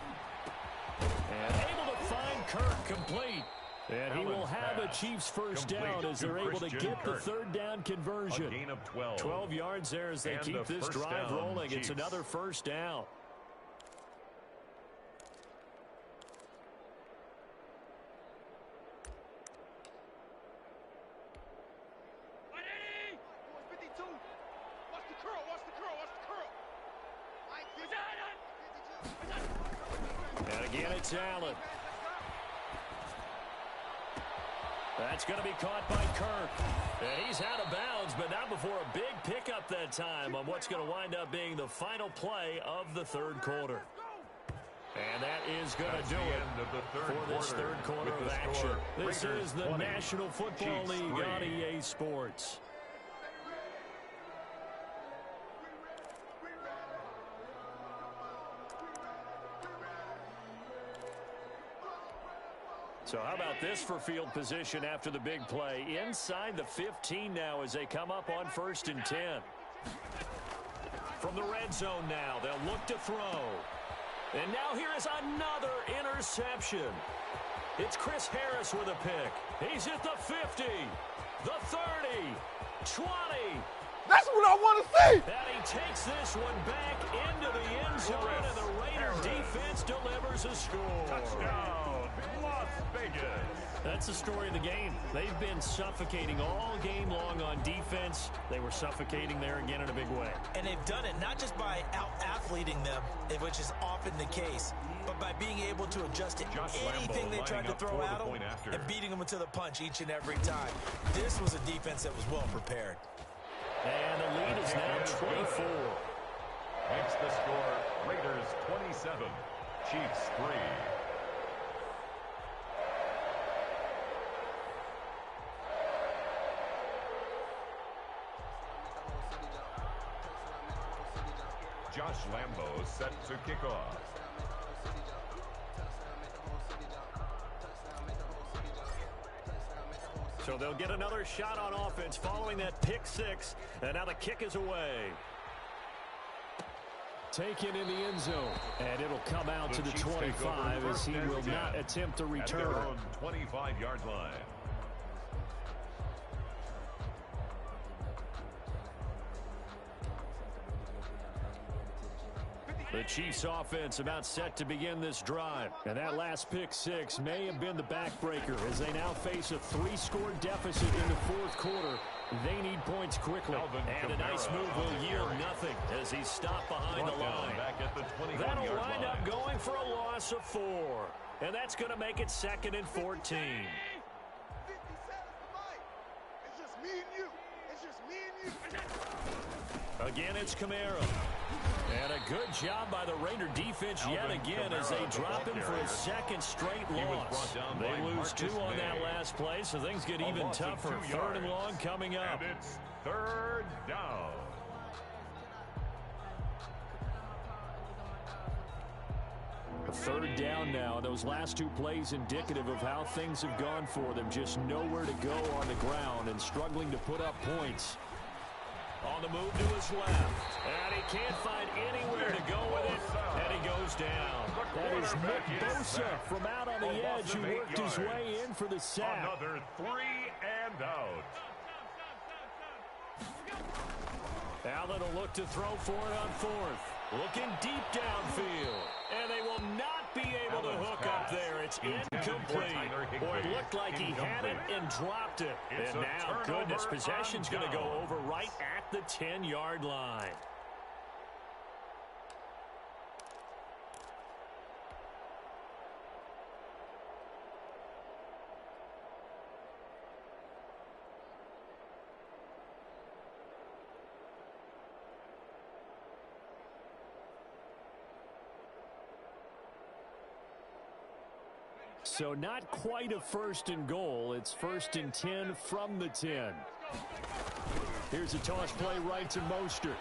And able to find Kirk complete. And he will have a Chiefs 1st down as they're able to get the 3rd down conversion. A gain of 12. 12 yards there as they keep this drive rolling. It's another 1st down. And again, it's Allen. That's going to be caught by Kirk. And he's out of bounds, but not before a big pickup that time on what's going to wind up being the final play of the 3rd quarter. And that is going to do it for this 3rd quarter of action. This is the National Football League on EA Sports. So how about this for field position after the big play? Inside the 15 now as they come up on 1st and 10. From the red zone now, they'll look to throw. And now here is another interception. It's Chris Harris with a pick. He's at the 50, the 30, 20. That's what I want to see. And he takes this one back into the end zone, and the Raider defense delivers a score. Touchdown, Las Vegas. That's the story of the game. They've been suffocating all game long on defense. They were suffocating there again in a big way. And they've done it not just by out-athleting them, which is often the case, but by being able to adjust to anything they tried to throw at them and beating them to the punch each and every time. This was a defense that was well prepared. And the lead is now 24. Makes the score Raiders 27, Chiefs 3. Lambeau set to kick off. So they'll get another shot on offense following that pick six. And now the kick is away. Taken in the end zone. And it'll come out to the 25 as he will not attempt to return. At their own 25-yard line. The Chiefs offense about set to begin this drive. And that last pick six may have been the backbreaker as they now face a 3-score deficit in the fourth quarter. They need points quickly. And a nice move will yield nothing as he's stopped behind the line. That'll wind up going for a loss of 4. And that's going to make it 2nd and 14. Again, it's Kamara. And a good job by the Raider defense yet again as they drop him for a second straight loss. They lose 2 on that last play, so things get even tougher. 3rd and long coming up. And it's 3rd down. A 3rd down now. Those last 2 plays indicative of how things have gone for them. Just nowhere to go on the ground and struggling to put up points. On the move to his left. And he can't find anywhere to go with it. And he goes down. That is Nick Bosa from out on the edge who worked his way in for the sack. Another 3 and out. Allen will look to throw for it on 4th. Looking deep downfield. And they will not be able to hook up there. It's incomplete. Boy, it looked like he had it and dropped it. And now, goodness, possession's going to go over right at the 10-yard line. So not quite a 1st and goal. It's 1st and 10 from the 10. Here's a toss play right to Mostert.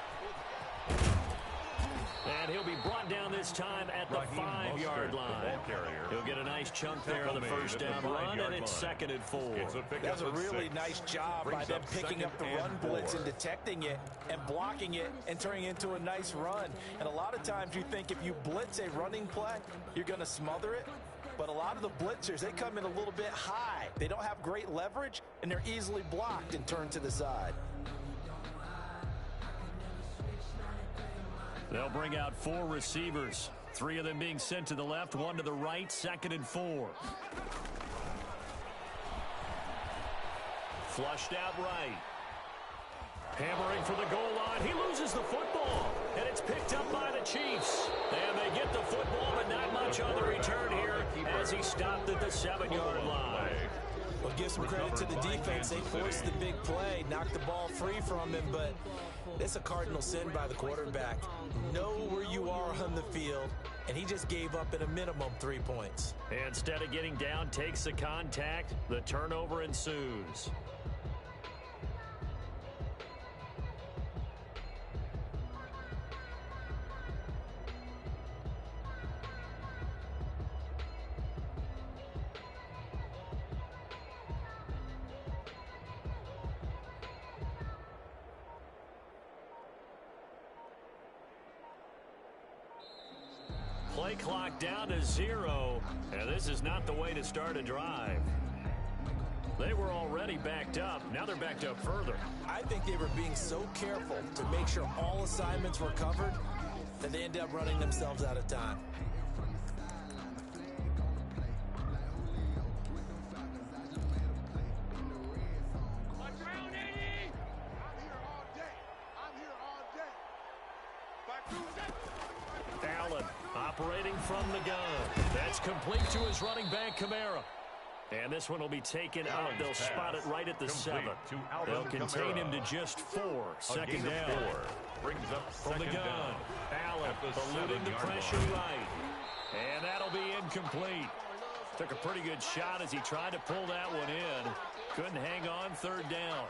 And he'll be brought down this time at the 5-yard line. He'll get a nice chunk there on the 1st down run, and it's 2nd and 4. That's a really nice job by them picking up the run blitz and detecting it and blocking it and turning it into a nice run. And a lot of times you think if you blitz a running play, you're going to smother it. But a lot of the blitzers, they come in a little bit high. They don't have great leverage, and they're easily blocked and turned to the side. They'll bring out 4 receivers. 3 of them being sent to the left, 1 to the right, 2nd and 4. Flushed out right. Hammering for the goal line. He loses the football. And it's picked up by the Chiefs. And they get the football, but not much on the return here as he stopped at the 7-yard line. Well, give some credit to the defense. They forced the big play, knocked the ball free from him, but it's a cardinal sin by the quarterback. Know where you are on the field, and he just gave up at a minimum 3 points. Instead of getting down, takes the contact. The turnover ensues. Play clock down to 0, and this is not the way to start a drive. They were already backed up. Now they're backed up further. I think they were being so careful to make sure all assignments were covered that they ended up running themselves out of time. Allen operating from the gun. That's complete to his running back, Kamara. And this one will be taken out. They'll spot it right at the 7. They'll contain him to just 4. 2nd down. Brings up from the gun. Allen eluding the pressure right. And that'll be incomplete. Took a pretty good shot as he tried to pull that one in. Couldn't hang on. 3rd down.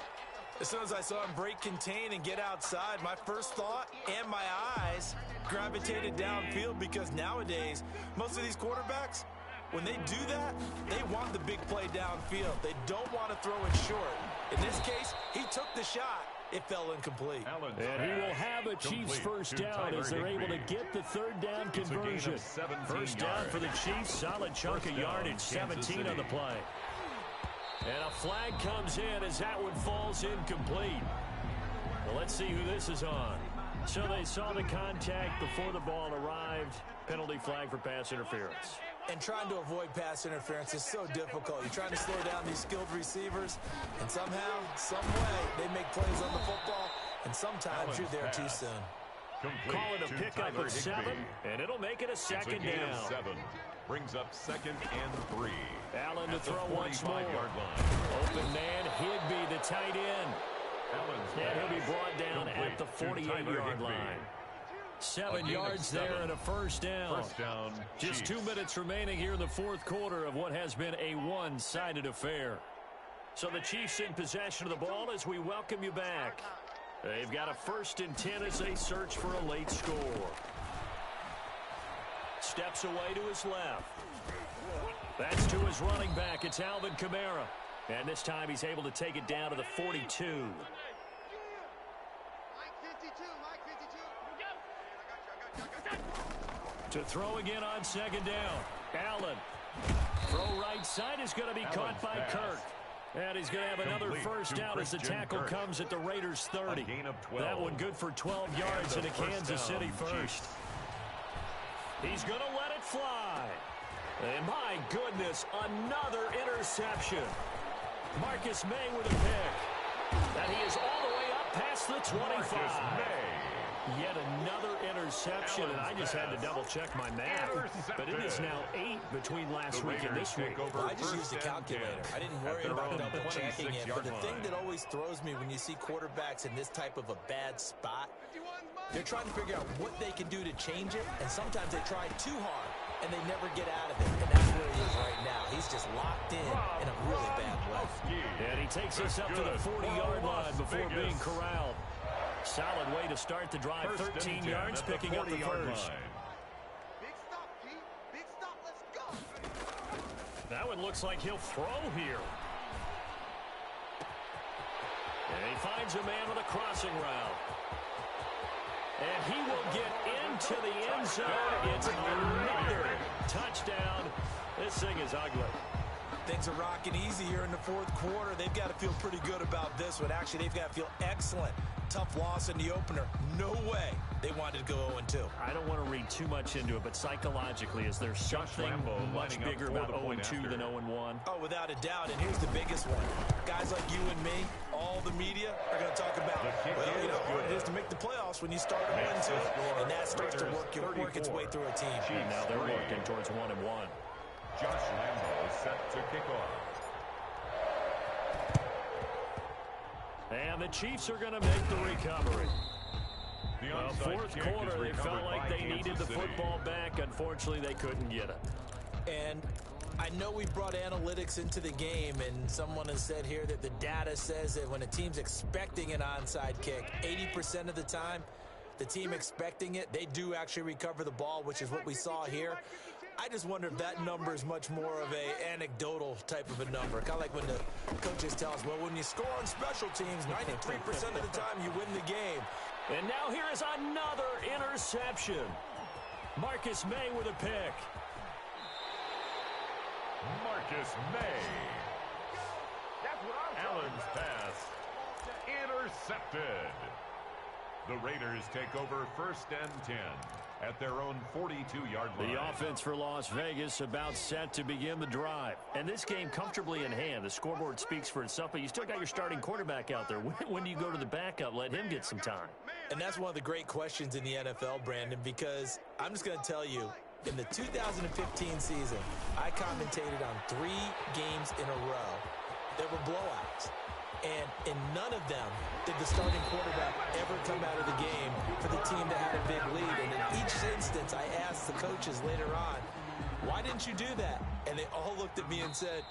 As soon as I saw him break contain and get outside, my first thought and my eyes gravitated downfield, because nowadays, most of these quarterbacks, when they do that, they want the big play downfield. They don't want to throw it short. In this case, he took the shot. It fell incomplete. And he will have a Chiefs first down as they're able to get the third down conversion. First down for the Chiefs. Solid chunk of yardage, 17 on the play. And a flag comes in as that one falls incomplete. Well, let's see who this is on. So they saw the contact before the ball arrived. Penalty flag for pass interference. And trying to avoid pass interference is so difficult. You're trying to slow down these skilled receivers, and somehow, some way, they make plays on the football, and sometimes you're there too soon. Call it a pickup of 7, and it'll make it a second down. 7. Brings up 2nd and 3. Allen to throw once more. Open man, Higbee, the tight end. And he'll be brought down at the 48-yard line. 7 yards there and a first down. Just 2 minutes remaining here in the fourth quarter of what has been a one-sided affair. So the Chiefs in possession of the ball as we welcome you back. They've got a 1st and 10 as they search for a late score. Steps away to his left. That's to his running back. It's Alvin Kamara. And this time he's able to take it down to the 42. To throw again on 2nd down. Allen. Throw right side is going to be caught by Kirk. And he's going to have another first down as the tackle comes at the Raiders' 30. That one good for 12 yards and a Kansas City first. He's going to let it fly. And my goodness, another interception. Marcus May with a pick. And he is all the way up past the 25. Yet another interception, and I just had to double-check my math. But it is now 8 between last week and this week. Well, I just used a calculator. I didn't worry about double-checking it. But the thing that always throws me when you see quarterbacks in this type of a bad spot, they're trying to figure out what they can do to change it, and sometimes they try too hard, and they never get out of it. And that's where he is right now. He's just locked in a really bad way. And he takes us up to the 40-yard line before being corralled. Solid way to start the drive. 13 yards, picking up the first. Big stop, G. Big stop. Let's go. That one looks like he'll throw here. And he finds a man with a crossing route. And he will get into the end zone. It's another touchdown. This thing is ugly. Things are rocking easy here in the fourth quarter. They've got to feel pretty good about this one. Actually, they've got to feel excellent. Tough loss in the opener. No way they wanted to go 0-2. I don't want to read too much into it, but psychologically, is there something much bigger about 0-2 than 0-1? Oh, without a doubt, and here's the biggest one. Guys like you and me, all the media, are going to talk about, well, you know what it is to make the playoffs when you start 0-2, and that starts to work its way through a team. And now they're working towards 1-1. Josh Lambo is set to kick off. And the Chiefs are going to make the recovery. Well, fourth quarter, they felt like they needed the football back. Unfortunately, they couldn't get it. And I know we brought analytics into the game, and someone has said here that the data says that when a team's expecting an onside kick, 80% of the time, the team expecting it, they do actually recover the ball, which is what we saw here. I just wonder if that number is much more of a anecdotal type of a number. Kind of like when the coaches tell us, well, when you score on special teams, 93% of the time you win the game. And now here is another interception. Marcus May with a pick. Marcus May. Allen's pass intercepted. The Raiders take over 1st and 10 at their own 42-yard line. The offense for Las Vegas about set to begin the drive. And this game comfortably in hand. The scoreboard speaks for itself, but you still got your starting quarterback out there. When do you go to the backup? Let him get some time. And that's one of the great questions in the NFL, Brandon, because I'm just going to tell you, in the 2015 season, I commentated on 3 games in a row. There were blowouts. And in none of them did the starting quarterback ever come out of the game for the team that had a big lead. And in each instance, I asked the coaches later on, why didn't you do that? And they all looked at me and said,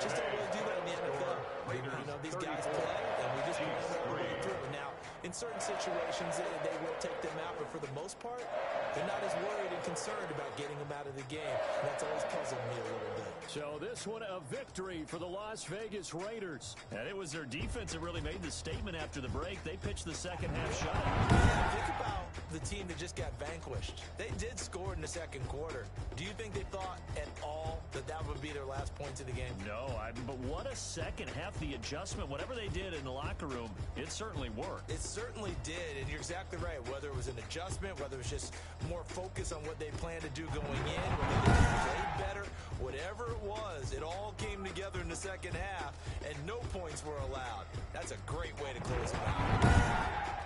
Just don't really do that in the NFL. You know, these guys play, and we just play them all the way through. Now, in certain situations, they will take them out, but for the most part, they're not as worried and concerned about getting them out of the game. And that's always puzzled me a little bit. So this one, a victory for the Las Vegas Raiders. And it was their defense that really made the statement after the break. They pitched the second half shot. Yeah, think about the team that just got vanquished. They did score in the second quarter. Do you think they thought at all that that would be their last points of the game? No, but what a second half. The adjustment, whatever they did in the locker room, it certainly worked. It certainly did, and you're exactly right. Whether it was an adjustment, whether it was just more focus on what they planned to do going in, whether they played better, whatever it was, it all came together in the second half, and no points were allowed. That's a great way to close it out.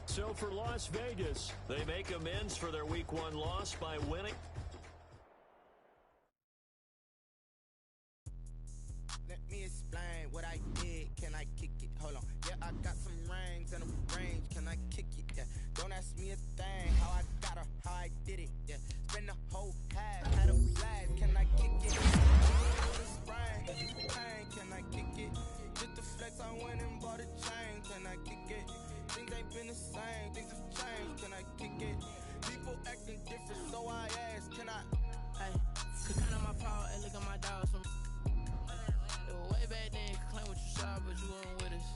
So for Las Vegas, they make amends for their Week 1 loss by winning. Let me explain what I did. Can I kick it? Hold on. Yeah, I got some rings and a range. Can I kick it? Yeah. Don't ask me a thing. How I got her, how I did it. Yeah. Spend the whole half, had a blast. Can I kick it? Can I kick it? Just the flex, I went and bought a chain. Can I kick it? Things ain't been the same. Things have changed. Can I kick it? People acting different, so I ask. Can I? Hey, could count on my power and look at my dogs from. Way back then, you could claim what you saw, but you weren't with us.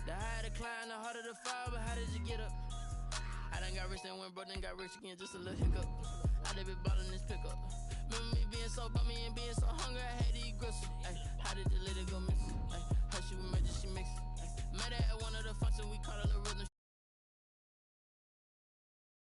The higher the climb, the harder the fall, but how did you get up? I done got rich and went broke, then got rich again, just a little hiccup. I done been ballin' this pickup. Remember